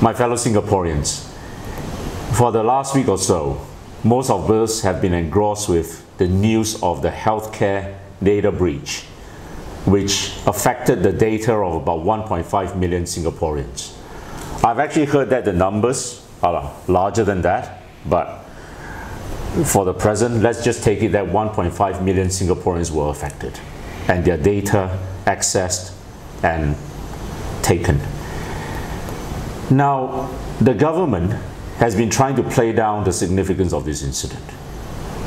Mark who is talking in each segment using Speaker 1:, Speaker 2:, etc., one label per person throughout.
Speaker 1: My fellow Singaporeans, for the last week or so, most of us have been engrossed with the news of the healthcare data breach, which affected the data of about 1.5 million Singaporeans. I've actually heard that the numbers are larger than that, but for the present, let's just take it that 1.5 million Singaporeans were affected and their data accessed and taken. Now, the government has been trying to play down the significance of this incident.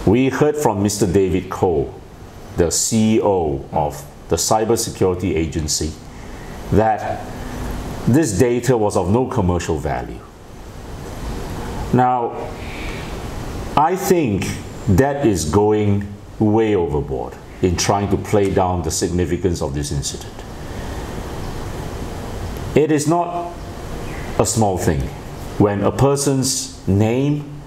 Speaker 1: We heard from Mr. Debacle, the CEO of the cybersecurity agency, that this data was of no commercial value. Now, I think that is going way overboard in trying to play down the significance of this incident. It is not a small thing when a person's name,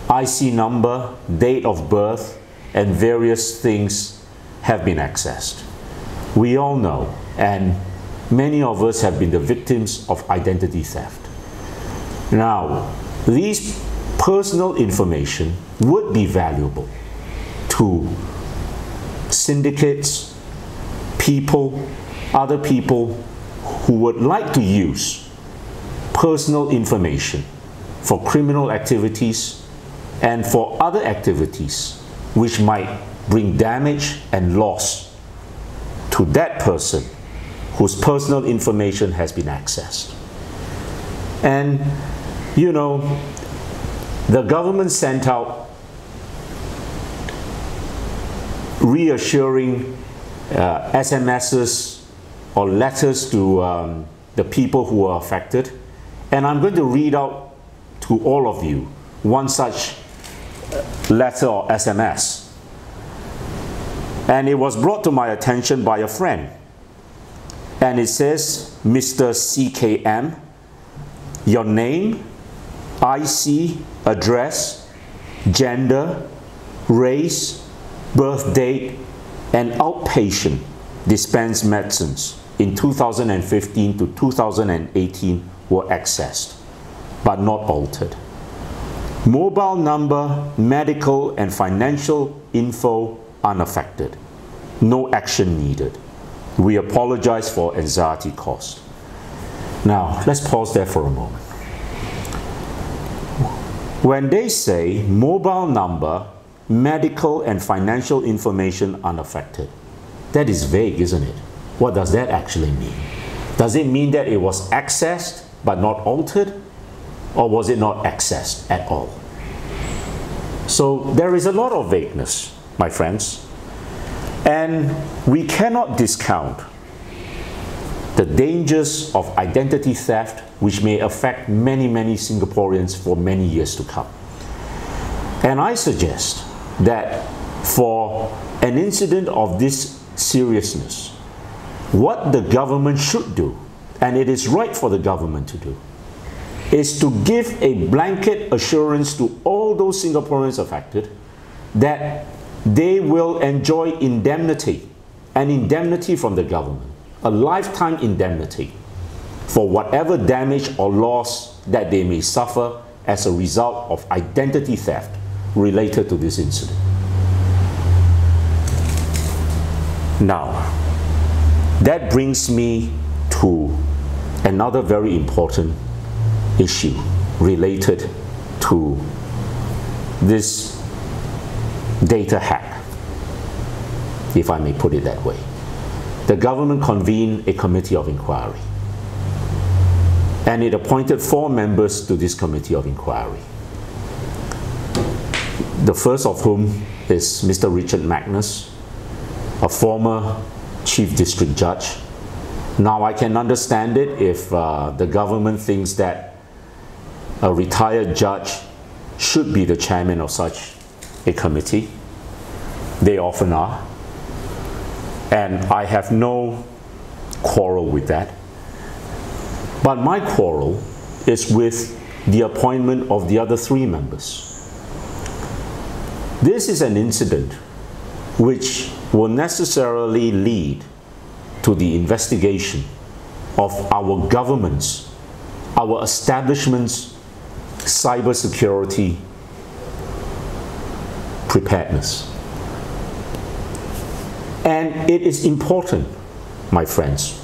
Speaker 1: IC number, date of birth, and various things have been accessed. We all know, and many of us have been the victims of identity theft. Now, these personal information would be valuable to syndicates, people, other people who would like to use personal information for criminal activities and for other activities which might bring damage and loss to that person whose personal information has been accessed. And you know, the government sent out reassuring SMSs or letters to the people who are affected. And I'm going to read out to all of you one such letter or SMS. And it was brought to my attention by a friend. And it says, Mr. CKM, your name, IC, address, gender, race, birth date, and outpatient dispensed medicines in 2015 to 2018 were accessed, but not altered. Mobile number, medical, and financial info unaffected. No action needed. We apologize for anxiety caused. Now, let's pause there for a moment. When they say mobile number, medical, and financial information unaffected, that is vague, isn't it? What does that actually mean? Does it mean that it was accessed but not altered? Or was it not accessed at all? So there is a lot of vagueness, my friends. And we cannot discount the dangers of identity theft, which may affect many, many Singaporeans for many years to come. And I suggest that for an incident of this seriousness, what the government should do, and it is right for the government to do, is to give a blanket assurance to all those Singaporeans affected that they will enjoy indemnity, an indemnity from the government, a lifetime indemnity for whatever damage or loss that they may suffer as a result of identity theft related to this incident. Now, that brings me to another very important issue related to this data hack, if I may put it that way. The government convened a committee of inquiry, and it appointed 4 members to this committee of inquiry. The first of whom is Mr. Richard Magnus, a former Chief District Judge. Now, I can understand it if the government thinks that a retired judge should be the chairman of such a committee. They often are. And I have no quarrel with that. But my quarrel is with the appointment of the other 3 members. This is an incident which will necessarily lead to the investigation of our government's our establishment's cybersecurity preparedness. And it is important, my friends,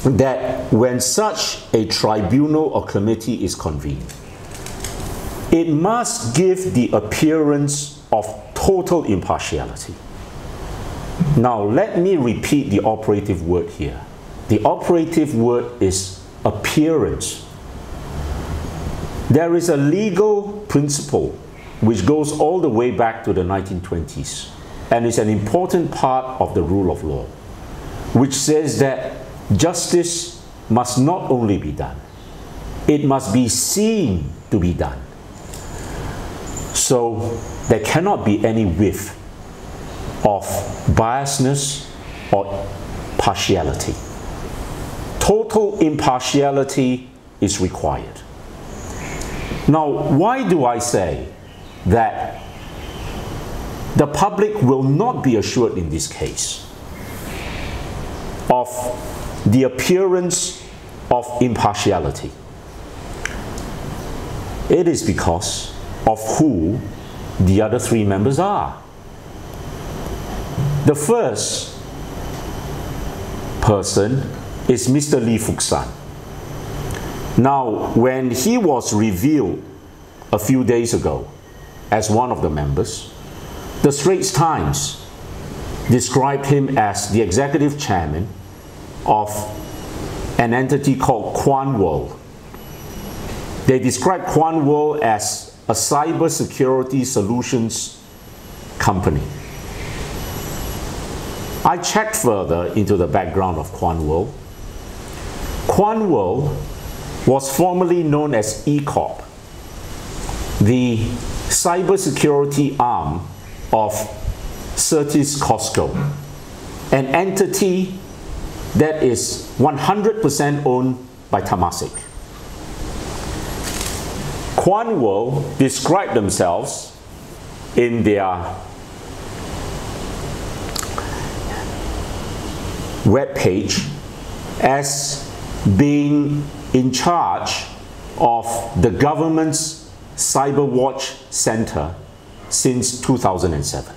Speaker 1: that when such a tribunal or committee is convened, it must give the appearance of total impartiality. Now, let me repeat the operative word here. The operative word is appearance. There is a legal principle which goes all the way back to the 1920s and is an important part of the rule of law, which says that justice must not only be done, it must be seen to be done. So there cannot be any whiff of biasness or partiality. Total impartiality is required. Now, why do I say that the public will not be assured in this case of the appearance of impartiality? It is because of who the other three members are. The first person is Mr. Lee Fuk-san. Now, when he was revealed a few days ago as one of the members, the Straits Times described him as the executive chairman of an entity called Quan World. They described Quan World as a cybersecurity solutions company. I checked further into the background of Quan World. Quan World was formerly known as E-Corp, the cybersecurity arm of Certis Costco, an entity that is 100% owned by Temasek. Quan World described themselves in their web page as being in charge of the government's Cyberwatch Center since 2007.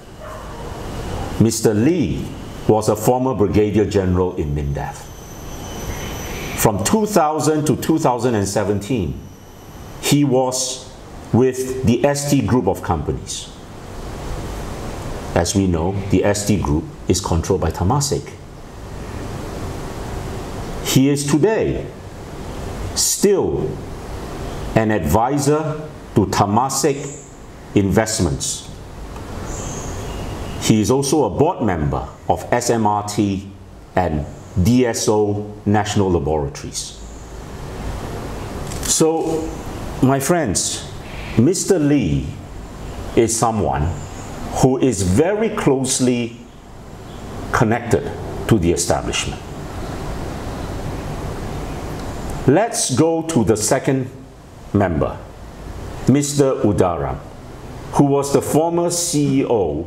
Speaker 1: Mr. Lee was a former brigadier general in MINDEF. From 2000 to 2017, he was with the ST group of companies. As we know, the ST group is controlled by Temasek. He is today still an advisor to Temasek Investments. He is also a board member of SMRT and DSO National Laboratories. So, my friends, Mr. Lee is someone who is very closely connected to the establishment. Let's go to the second member, Mr. Udaram, who was the former CEO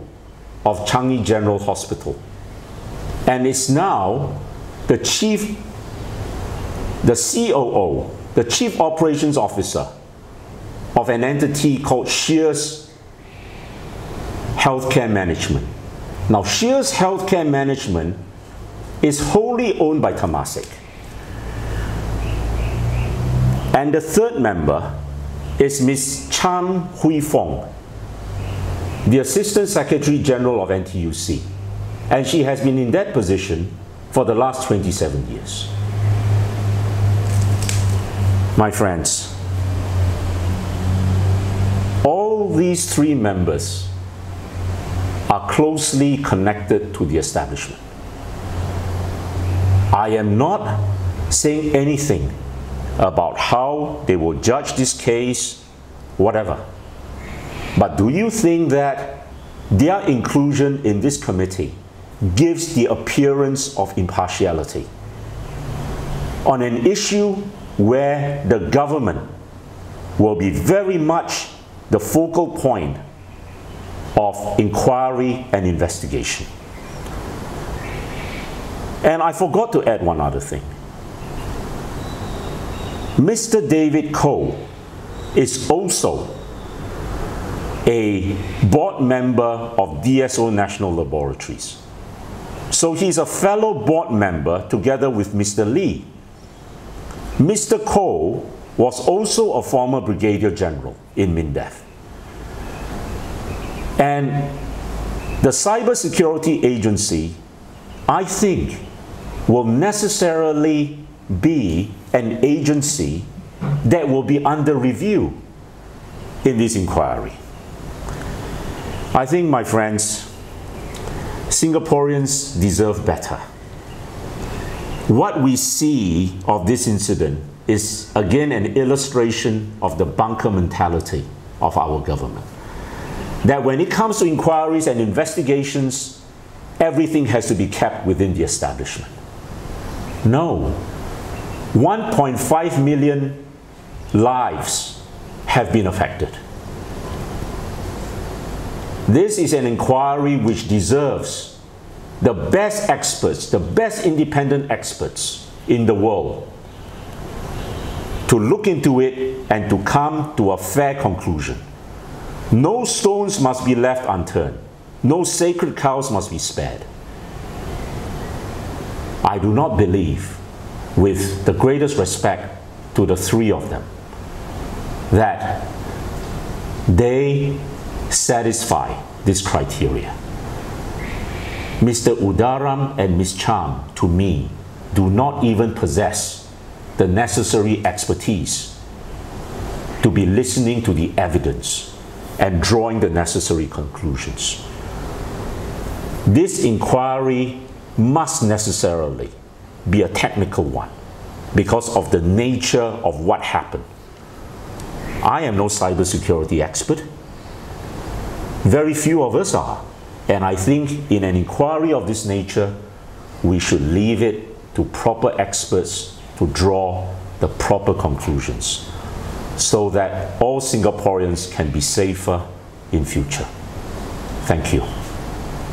Speaker 1: of Changi General Hospital and is now the COO, the Chief Operations Officer of an entity called Shears Healthcare Management. Now, Shears Healthcare Management is wholly owned by Temasek. And the third member is Ms. Chan Hui Fong, the Assistant Secretary General of NTUC. And she has been in that position for the last 27 years. My friends, all these three members are closely connected to the establishment. I am not saying anything about how they will judge this case, whatever. But do you think that their inclusion in this committee gives the appearance of impartiality on an issue where the government will be very much the focal point of inquiry and investigation? And I forgot to add one other thing. Mr. David Koh is also a board member of DSO National Laboratories. So he's a fellow board member together with Mr. Lee. Mr. Koh was also a former brigadier general in MINDEF. And the cybersecurity agency, I think, will necessarily be an agency that will be under review in this inquiry. I think, my friends, Singaporeans deserve better. What we see of this incident is again an illustration of the bunker mentality of our government. That when it comes to inquiries and investigations, everything has to be kept within the establishment. No. 1.5 million lives have been affected. This is an inquiry which deserves the best experts, the best independent experts in the world to look into it and to come to a fair conclusion. No stones must be left unturned. No sacred cows must be spared. I do not believe, with the greatest respect to the three of them, that they satisfy this criteria. Mr. Udaram and Ms. Cham, to me, do not even possess the necessary expertise to be listening to the evidence and drawing the necessary conclusions. This inquiry must necessarily be a technical one because of the nature of what happened. I am no cybersecurity expert. Very few of us are. And I think in an inquiry of this nature, we should leave it to proper experts to draw the proper conclusions so that all Singaporeans can be safer in future. Thank you.